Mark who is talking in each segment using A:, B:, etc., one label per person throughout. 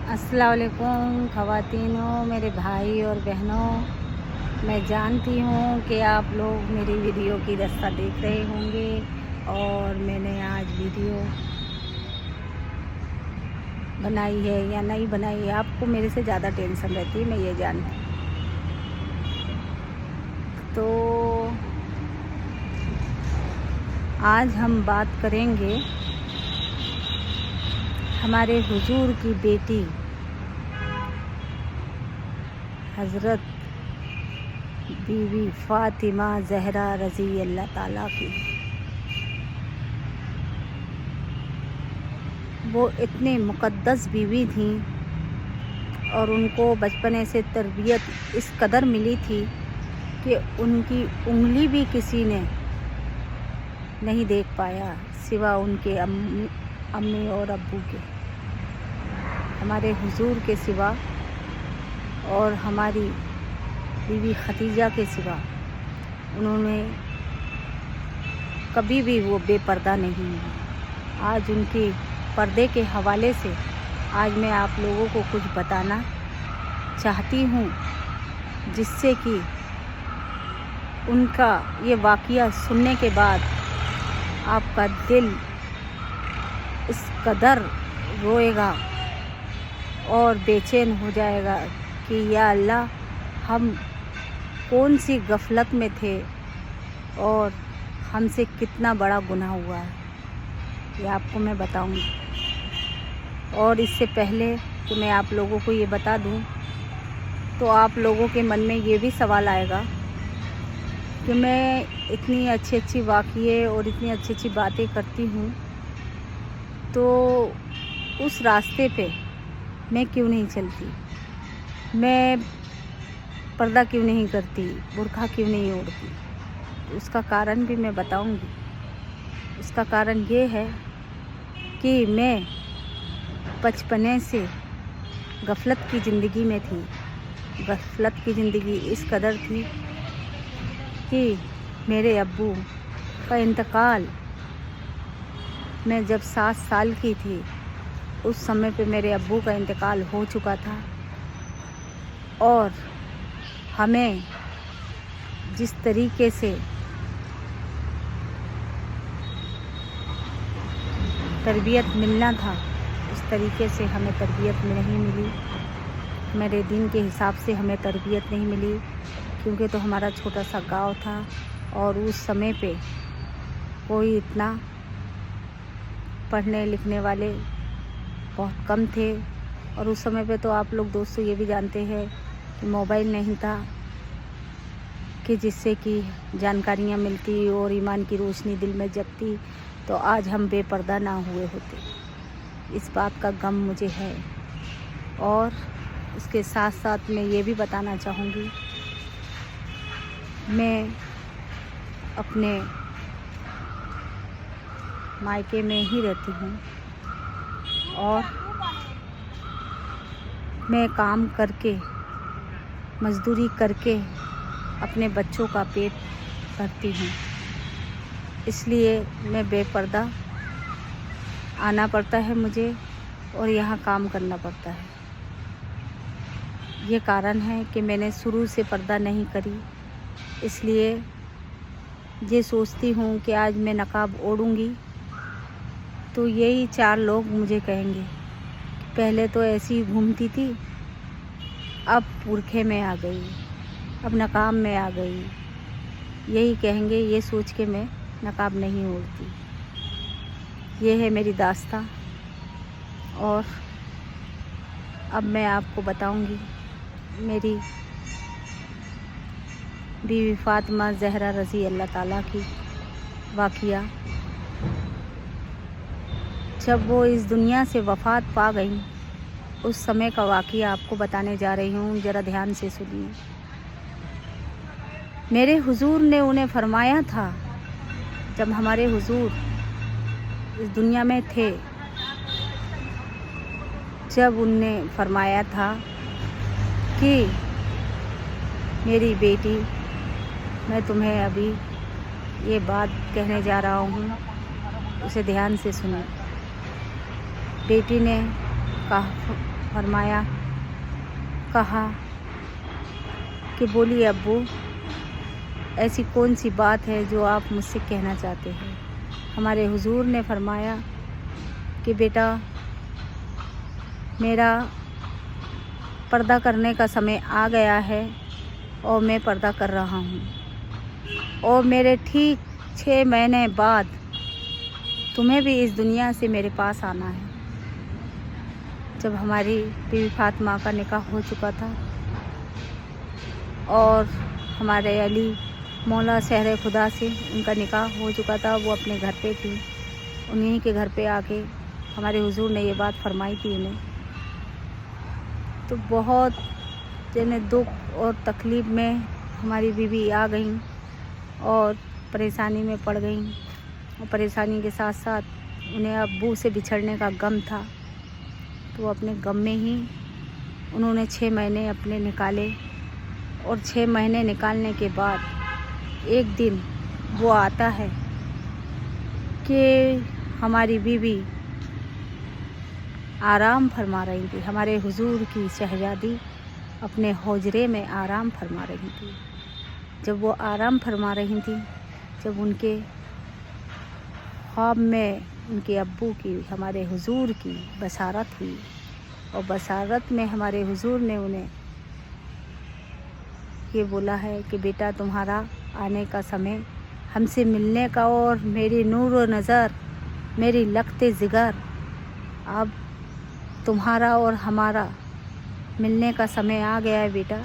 A: अस्सलाम वालेकुम ख़वातीनो, मेरे भाई और बहनों। मैं जानती हूँ कि आप लोग मेरी वीडियो की रास्ता देख रहे होंगे और मैंने आज वीडियो बनाई है या नहीं बनाई है, आपको मेरे से ज़्यादा टेंशन रहती है, मैं ये जानती हूँ। तो आज हम बात करेंगे हमारे हुजूर की बेटी हज़रत बीवी फ़ातिमा ज़हरा रज़ी अल्लाह ताला की। वो इतनी मुक़द्दस बीवी थी और उनको बचपने से तरबियत इस कदर मिली थी कि उनकी उंगली भी किसी ने नहीं देख पाया सिवा उनके अम्मी और अब्बू के, हमारे हुजूर के सिवा और हमारी बीवी खदीजा के सिवा। उन्होंने कभी भी वो बेपर्दा नहीं हुई। आज उनके पर्दे के हवाले से आज मैं आप लोगों को कुछ बताना चाहती हूँ, जिससे कि उनका ये वाक़या सुनने के बाद आपका दिल इस कदर रोएगा और बेचैन हो जाएगा कि या अल्लाह, हम कौन सी गफलत में थे और हमसे कितना बड़ा गुनाह हुआ है, ये आपको मैं बताऊंगी। और इससे पहले कि मैं आप लोगों को ये बता दूं, तो आप लोगों के मन में ये भी सवाल आएगा कि मैं इतनी अच्छी अच्छी वाक़ये और इतनी अच्छी अच्छी बातें करती हूँ, तो उस रास्ते पे मैं क्यों नहीं चलती, मैं पर्दा क्यों नहीं करती, बुर्का क्यों नहीं ओढ़ती। उसका कारण भी मैं बताऊंगी। उसका कारण ये है कि मैं बचपने से गफलत की ज़िंदगी में थी। गफलत की ज़िंदगी इस कदर थी कि मेरे अब्बू का इंतकाल मैं जब 7 साल की थी, उस समय पे मेरे अब्बू का इंतकाल हो चुका था। और हमें जिस तरीके से तरबियत मिलना था, उस तरीके से हमें तरबियत नहीं मिली। मेरे दिन के हिसाब से हमें तरबियत नहीं मिली, क्योंकि तो हमारा छोटा सा गांव था और उस समय पे कोई इतना पढ़ने लिखने वाले बहुत कम थे। और उस समय पे तो आप लोग दोस्तों ये भी जानते हैं कि मोबाइल नहीं था कि जिससे कि जानकारियाँ मिलती और ईमान की रोशनी दिल में जगती, तो आज हम बेपर्दा ना हुए होते। इस बात का गम मुझे है। और उसके साथ साथ मैं ये भी बताना चाहूँगी, मैं अपने मायके में ही रहती हूँ और मैं काम करके, मज़दूरी करके अपने बच्चों का पेट भरती हूँ। इसलिए मैं बेपर्दा आना पड़ता है मुझे और यहाँ काम करना पड़ता है। ये कारण है कि मैंने शुरू से पर्दा नहीं करी। इसलिए ये सोचती हूँ कि आज मैं नकाब ओढ़ूँगी तो यही 4 लोग मुझे कहेंगे, पहले तो ऐसी घूमती थी, अब बुरखे में आ गई, अब नकाब में आ गई। यही कहेंगे, ये सोच के मैं नकाब नहीं ओढ़ती। ये है मेरी दास्तां। और अब मैं आपको बताऊंगी मेरी बीवी फ़ातिमा ज़हरा रज़ी अल्लाह ताला की वाक़या। जब वो इस दुनिया से वफ़ात पा गई, उस समय का वाक़या आपको बताने जा रही हूँ, ज़रा ध्यान से सुनिए। मेरे हुजूर ने उन्हें फरमाया था, जब हमारे हुजूर इस दुनिया में थे, जब उनने फरमाया था कि मेरी बेटी, मैं तुम्हें अभी ये बात कहने जा रहा हूँ, उसे ध्यान से सुनो। बेटी ने फरमाया, कहा कि बोलिए अब्बू, ऐसी कौन सी बात है जो आप मुझसे कहना चाहते हैं। हमारे हुजूर ने फरमाया कि बेटा, मेरा पर्दा करने का समय आ गया है और मैं पर्दा कर रहा हूँ, और मेरे ठीक 6 महीने बाद तुम्हें भी इस दुनिया से मेरे पास आना है। जब हमारी बीवी फातिमा का निकाह हो चुका था और हमारे अली मौला शहर खुदा से उनका निकाह हो चुका था, वो अपने घर पे थी, उन्हीं के घर पे आके हमारे हुजूर ने ये बात फरमाई थी उन्हें। तो बहुत यानी दुख और तकलीफ़ में हमारी बीवी आ गई और परेशानी में पड़ गई, और परेशानी के साथ साथ उन्हें अब्बू से बिछड़ने का गम था। तो अपने गम में ही उन्होंने 6 महीने अपने निकाले, और 6 महीने निकालने के बाद एक दिन वो आता है कि हमारी बीवी आराम फरमा रही थी। हमारे हुजूर की शहजादी अपने हुजरे में आराम फरमा रही थी। जब वो आराम फरमा रही थी, जब उनके ख्वाब में उनके अब्बू की, हमारे हुजूर की बसारत हुई, और बसारत में हमारे हुजूर ने उन्हें ये बोला है कि बेटा, तुम्हारा आने का समय, हमसे मिलने का, और मेरी नूर व नज़र, मेरी लखते जिगर, अब तुम्हारा और हमारा मिलने का समय आ गया है बेटा,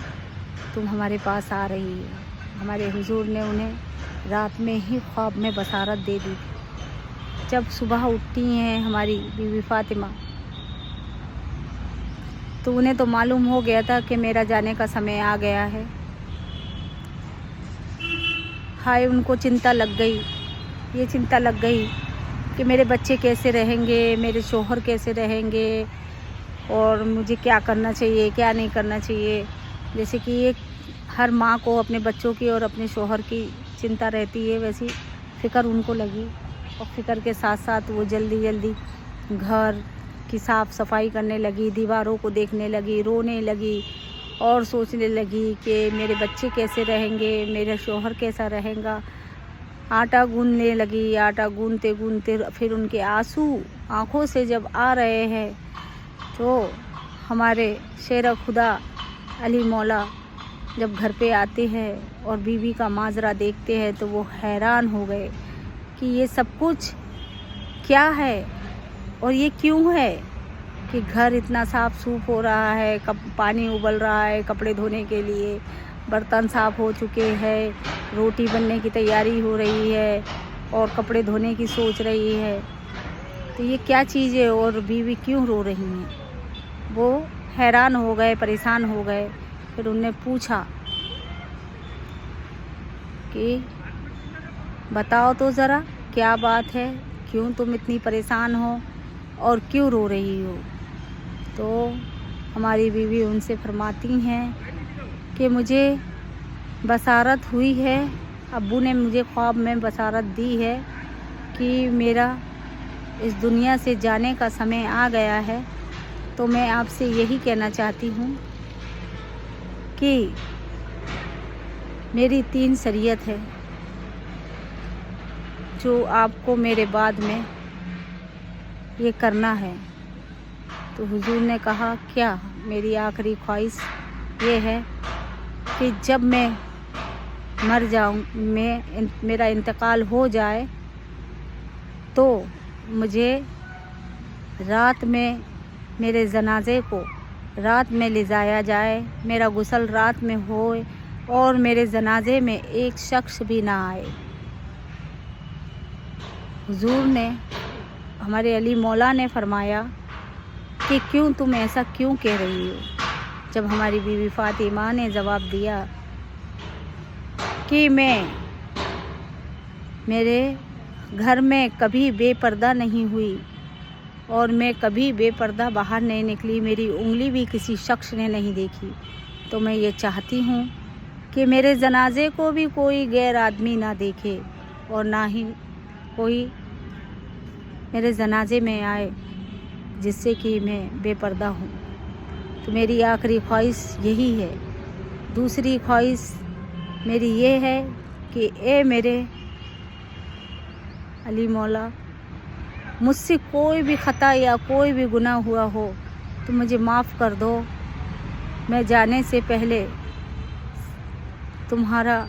A: तुम हमारे पास आ रही हो। हमारे हुजूर ने उन्हें रात में ही ख्वाब में बसारत दे दी। जब सुबह उठती हैं हमारी बीवी फातिमा, तो उन्हें तो मालूम हो गया था कि मेरा जाने का समय आ गया है। हाय, उनको चिंता लग गई, ये चिंता लग गई कि मेरे बच्चे कैसे रहेंगे, मेरे शोहर कैसे रहेंगे, और मुझे क्या करना चाहिए, क्या नहीं करना चाहिए। जैसे कि एक हर माँ को अपने बच्चों की और अपने शोहर की चिंता रहती है, वैसी फ़िक्र उनको लगी, और फ़िक्र के साथ साथ वो जल्दी जल्दी घर की साफ़ सफाई करने लगी, दीवारों को देखने लगी, रोने लगी, और सोचने लगी कि मेरे बच्चे कैसे रहेंगे, मेरा शोहर कैसा रहेगा। आटा गूँथने लगी, आटा गूँथते गूँथते फिर उनके आंसू आँखों से जब आ रहे हैं, तो हमारे शेर खुदा अली मौला जब घर पे आते हैं और बीवी का माजरा देखते हैं, तो वो हैरान हो गए कि ये सब कुछ क्या है और ये क्यों है कि घर इतना साफ़ सूफ हो रहा है, पानी उबल रहा है कपड़े धोने के लिए, बर्तन साफ़ हो चुके हैं, रोटी बनने की तैयारी हो रही है, और कपड़े धोने की सोच रही है, तो ये क्या चीज़ है और बीवी क्यों रो रही हैं। वो हैरान हो गए, परेशान हो गए। फिर उन्हें पूछा कि बताओ तो ज़रा क्या बात है, क्यों तुम इतनी परेशान हो और क्यों रो रही हो। तो हमारी बीवी उनसे फरमाती हैं कि मुझे बसारत हुई है, अब्बू ने मुझे ख्वाब में बसारत दी है कि मेरा इस दुनिया से जाने का समय आ गया है। तो मैं आपसे यही कहना चाहती हूँ कि मेरी 3 शरीयत है जो आपको मेरे बाद में ये करना है। तो हुजूर ने कहा, क्या? मेरी आखिरी ख्वाहिश ये है कि जब मैं मर जाऊँ, मेरा इंतकाल हो जाए, तो मुझे रात में मेरे जनाजे को रात में ले जाया जाए, मेरा गुस्ल रात में होए, और मेरे जनाजे में एक शख्स भी ना आए। हुजूर ने, हमारे अली मौला ने फरमाया कि क्यों तुम ऐसा क्यों कह रही हो। जब हमारी बीवी फातिमा ने जवाब दिया कि मैं मेरे घर में कभी बेपर्दा नहीं हुई और मैं कभी बेपर्दा बाहर नहीं निकली, मेरी उंगली भी किसी शख्स ने नहीं देखी, तो मैं ये चाहती हूँ कि मेरे जनाजे को भी कोई गैर आदमी ना देखे और ना ही कोई मेरे जनाजे में आए जिससे कि मैं बेपर्दा हूँ। تو میری آخری خواہش یہی ہے. دوسری خواہش میری یہ ہے کہ اے میرے علی مولا، مجھ سے کوئی بھی خطا یا کوئی بھی گناہ ہوا ہو تو مجھے معاف کر دو. میں جانے سے پہلے تمہارا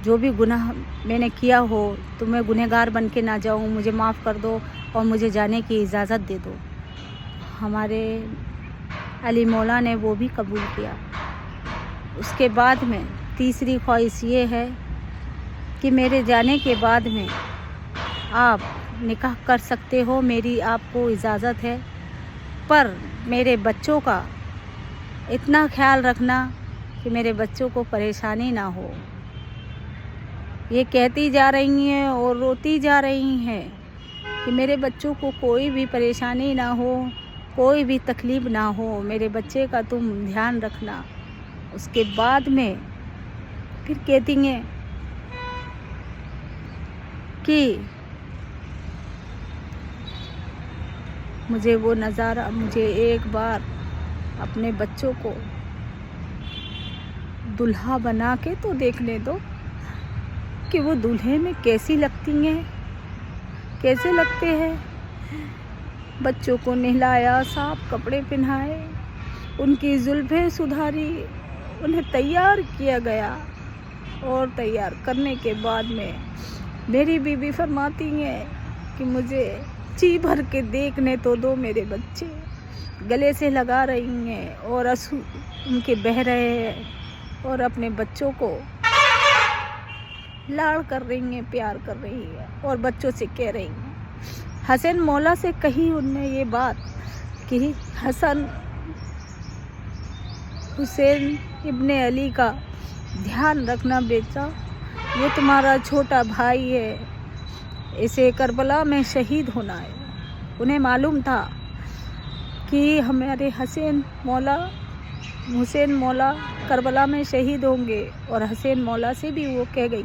A: جو بھی گناہ میں نے کیا ہو تو میں گنہگار بن کے نہ جاؤں. مجھے معاف کر دو اور مجھے جانے کی اجازت دے دو. ہمارے علی مولا نے وہ بھی قبول کیا. اس کے بعد میں تیسری خواہش یہ ہے کہ میرے جانے کے بعد میں آپ نکاح کر سکتے ہو، میری آپ کو اجازت ہے، پر میرے بچوں کا اتنا خیال رکھنا کہ میرے بچوں کو پریشانی نہ ہو. یہ کہتی جا رہی ہیں اور روتی جا رہی ہیں کہ میرے بچوں کو کوئی بھی پریشانی نہ ہو، کوئی بھی تکلیف نہ ہو، میرے بچے کا تم دھیان رکھنا. اس کے بعد میں پھر کہتی ہیں کہ مجھے وہ نظارہ، مجھے ایک بار اپنے بچوں کو دلہا بنا کے تو دیکھنے دو کہ وہ دلہے میں کیسی لگتی ہیں، کیسے لگتے ہیں. بچوں کو نہلایا، صاف کپڑے پہنائے، ان کی زلفیں سدھاری، انہیں تیار کیا گیا. اور تیار کرنے کے بعد میں میری بیوی فرماتی ہیں کہ مجھے جی بھر کے دیکھنے تو دو میرے بچے. گلے سے لگا رہی ہیں اور آنسو ان کے بہہ رہے ہیں اور اپنے بچوں کو لاڑ کر رہی ہیں، پیار کر رہی ہیں اور بچوں سے کہہ رہی ہیں. حسین مولا سے کہی ان نے یہ بات کہ حسن حسین ابن علی کا دھیان رکھنا بیٹا، یہ تمہارا چھوٹا بھائی ہے، اسے کربلا میں شہید ہونا ہے. انہیں معلوم تھا کہ ہمارے حسین مولا کربلا میں شہید ہوں گے. اور حسین مولا سے بھی وہ کہہ گئی،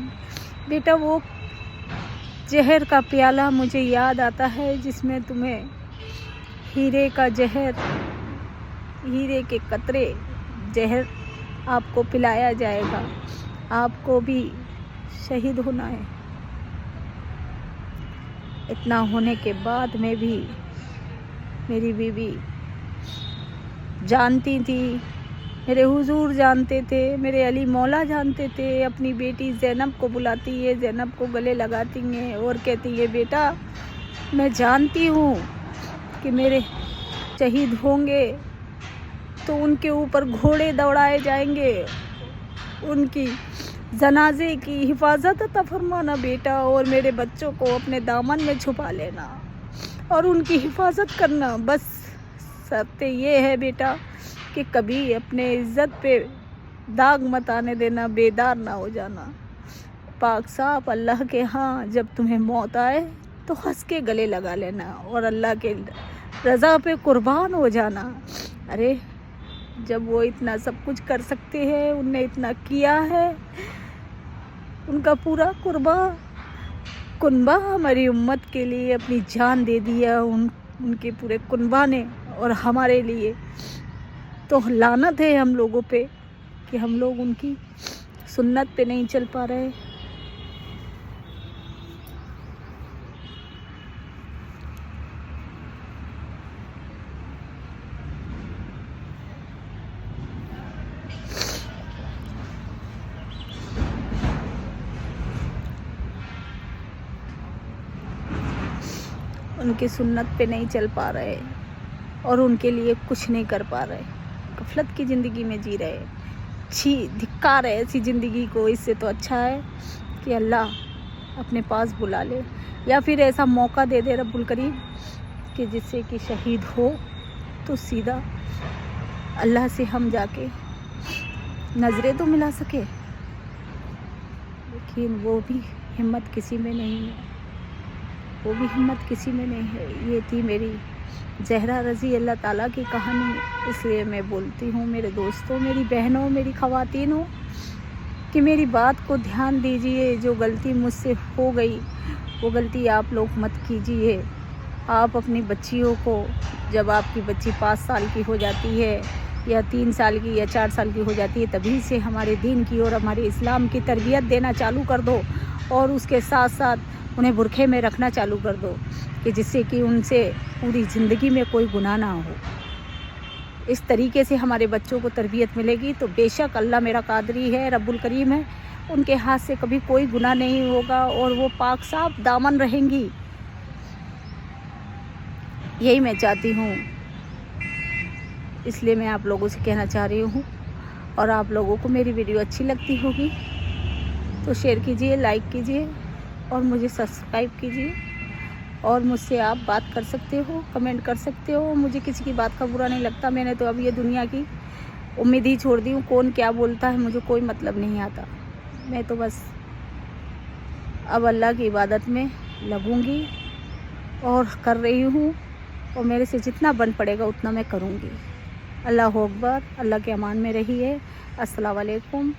A: بیٹا وہ زہر کا پیالہ مجھے یاد آتا ہے جس میں تمہیں ہیرے کا زہر، ہیرے کے قطرے زہر آپ کو پلایا جائے گا، آپ کو بھی شہید ہونا ہے. اتنا ہونے کے بعد میں بھی میری بیوی جانتی تھی، میرے حضور جانتے تھے، میرے علی مولا جانتے تھے. اپنی بیٹی زینب کو بلاتی ہے، زینب کو گلے لگاتی ہیں اور کہتی ہے بیٹا میں جانتی ہوں کہ میرے شہید ہوں گے تو ان کے اوپر گھوڑے دوڑائے جائیں گے، ان کی جنازے کی حفاظت عطا فرمانا بیٹا، اور میرے بچوں کو اپنے دامن میں چھپا لینا اور ان کی حفاظت کرنا. بس شرط یہ ہے بیٹا کہ کبھی اپنے عزت پہ داغ مت آنے دینا، بیدار نہ ہو جانا. پاک صاف اللہ کے ہاں جب تمہیں موت آئے تو ہنس کے گلے لگا لینا اور اللہ کے رضا پہ قربان ہو جانا. ارے جب وہ اتنا سب کچھ کر سکتے ہیں، انہوں نے اتنا کیا ہے، ان کا پورا کنبہ ہماری امت کے لیے اپنی جان دے دیا، ان کے پورے کنبہ نے، اور ہمارے لیے تو لعنت ہے ہم لوگوں پہ کہ ہم لوگ ان کی سنت پہ نہیں چل پا رہے. ان کی سنت پہ نہیں چل پا رہے اور ان کے لیے کچھ نہیں کر پا رہے، غفلت کی زندگی میں جی رہے. دھکار ہے ایسی زندگی کو. اس سے تو اچھا ہے کہ اللہ اپنے پاس بلا لے یا پھر ایسا موقع دے دے رب الکریم کہ جس سے کہ شہید ہو تو سیدھا اللہ سے ہم جا کے نظریں تو ملا سکے. لیکن وہ بھی ہمت کسی میں نہیں ہے، وہ بھی ہمت کسی میں نہیں ہے. یہ تھی میری زہرا رضی اللہ تعالیٰ کی کہانی. اس لیے میں بولتی ہوں میرے دوستوں، میری بہنوں، میری خواتینوں کہ میری بات کو دھیان دیجئے. جو غلطی مجھ سے ہو گئی وہ غلطی آپ لوگ مت کیجئے. آپ اپنی بچیوں کو، جب آپ کی بچی 5 سال کی ہو جاتی ہے یا 3 سال کی یا 4 سال کی ہو جاتی ہے، تبھی سے ہمارے دین کی اور ہمارے اسلام کی تربیت دینا چالو کر دو، اور اس کے ساتھ ساتھ انہیں برقعے میں رکھنا چالو کر دو، کہ جس سے کہ ان سے پوری زندگی میں کوئی گناہ نہ ہو۔ اس طریقے سے ہمارے بچوں کو تربیت ملے گی تو بے شک اللہ میرا قادری ہے، رب الکریم ہے، ان کے ہاتھ سے کبھی کوئی گناہ نہیں ہوگا اور وہ پاک صاف دامن رہیں گی۔ یہی میں چاہتی ہوں، اس لیے میں آپ لوگوں سے کہنا چاہ رہی ہوں، اور آپ لوگوں کو میری ویڈیو اچھی لگتی ہوگی تو شیئر کیجئے، لائک کیجئے اور مجھے سبسکرائب کیجئے، اور مجھ سے آپ بات کر سکتے ہو، کمنٹ کر سکتے ہو، مجھے کسی کی بات کا برا نہیں لگتا۔ میں نے تو اب یہ دنیا کی امید ہی چھوڑ دی ہوں، کون کیا بولتا ہے مجھے کوئی مطلب نہیں آتا۔ میں تو بس اب اللہ کی عبادت میں لگوں گی اور کر رہی ہوں، اور میرے سے جتنا بن پڑے گا اتنا میں کروں گی۔ اللہ اکبر، اللہ کے امان میں رہیے۔ السلام علیکم۔